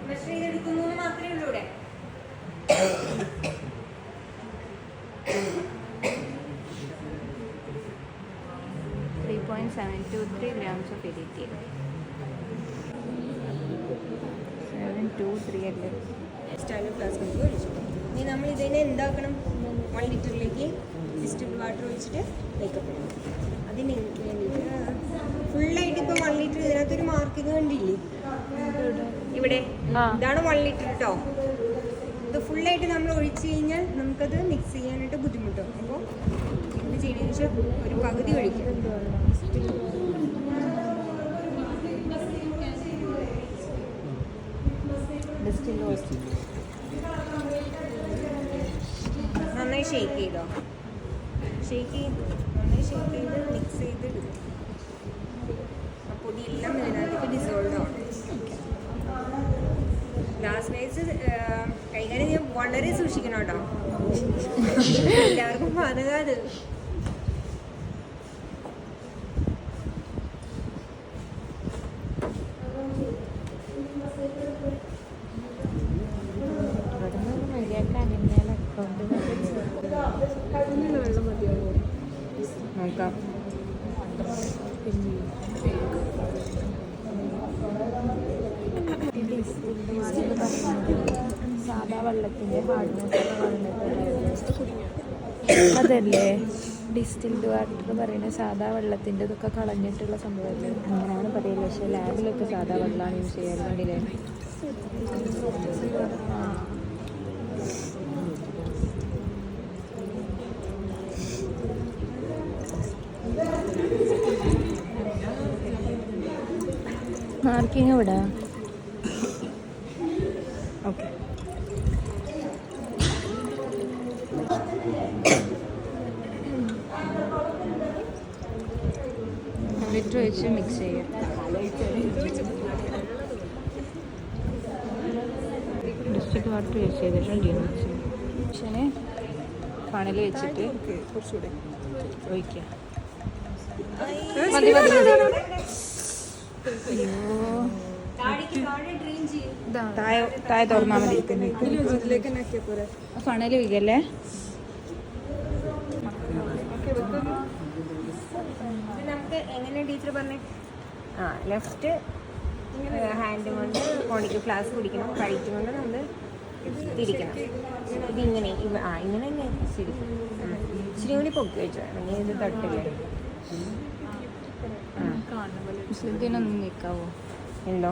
Measure ചെയ്തെടുക്കുന്നു മാത്രമേ ഉള്ളൂ ഇവിടെ. 3.723 grams of erythritol. 723 അല്ലേ. സ്റ്റാൻഡേർഡ് ഫ്ലാസ്ക് ഒഴിച്ചു. ഇനി നമ്മൾ ഇതിനെ എന്താക്കണം? 1 ലിറ്ററിലേക്ക് ഡിസ്റ്റിൽഡ് വാട്ടർ ഒഴിച്ചിട്ട് മേക്കപ്പ് ചെയ്യണം. അതിന് വേണ്ടിയിട്ട് ഫുള്ളായിട്ട് ഇപ്പോൾ 1 ലിറ്റർ ഇതിനകത്തൊരു മാർക്കിങ് കണ്ടില്ലേ ഇവിടെ? ഇതാണ് 1 ലിറ്റർ കേട്ടോ. ഇത് ഫുള്ളായിട്ട് നമ്മൾ ഒഴിച്ച് കഴിഞ്ഞാൽ നമുക്കത് മിക്സ് ചെയ്യാനായിട്ട് ബുദ്ധിമുട്ടും. അപ്പോൾ എന്ത് ചെയ്യണമെന്ന് വെച്ചാൽ ഒരു പകുതി ഒഴിക്കും. നന്നായി ഷേക്ക് ചെയ്തോ. നന്നായി ഷേക്ക് ചെയ്ത് മിക്സ് ചെയ്തിടും. ആ പൊടിയെല്ലാം ഇതിനകത്തേക്ക് ഡിസോൾവ് ആവും. ഗ്ലാസ് വൈസ് കൈകാര്യം ഞാൻ വളരെ സൂക്ഷിക്കണം കേട്ടോ. എല്ലാവർക്കും പതകാത്. നോക്കാം. സാധാ വെള്ളത്തിൻ്റെ അതല്ലേ ഡിസ്റ്റിൽഡ് വാട്ടർ പറയുന്നത്? സാധാ വെള്ളത്തിൻ്റെ ഇതൊക്കെ കളഞ്ഞിട്ടുള്ള സംഭവമല്ലേ? അങ്ങനെയാണ് പറയില്ല. പക്ഷേ ലാബിലൊക്കെ സാധാ വെള്ളമാണ് യൂസ് ചെയ്യാറ്. കണ്ടില്ലേ? മാർക്കിങ് എവിടെ? ഓക്കെ. ലിറ്റർ വെച്ച് മിക്സ് ചെയ്യാം. ഡിസ്റ്റിൽഡ് വാട്ടർ യൂസ് ചെയ്തിട്ടുണ്ട്. പക്ഷേ കണൽ വെച്ചിട്ട് കുറച്ചുകൂടെ ഒഴിക്കുക. മതി മതി മതി. താഴെ തുറന്നാൽ മതി. ഫണൽ വയ്ക്കല്ലേ? നമുക്ക് എങ്ങനെ ടീച്ചർ പറഞ്ഞേ? ലെഫ്റ്റ് ഹാൻഡ് കൊണ്ട് കോണിക്ക് ഫ്ലാസ്ക് പിടിക്കണം. റൈറ്റ് കൊണ്ട് നമ്മൾ തിരിക്കണം. ഇതിങ്ങനെ ഇങ്ങനെ തന്നെ ശരി. ഇച്ചിരി കൂടി പൊക്കി വെച്ചോ. അങ്ങനെ ഇത് തട്ടില്ലേ? ഇതിനൊന്നും നിൽക്കാവോ? എന്തോ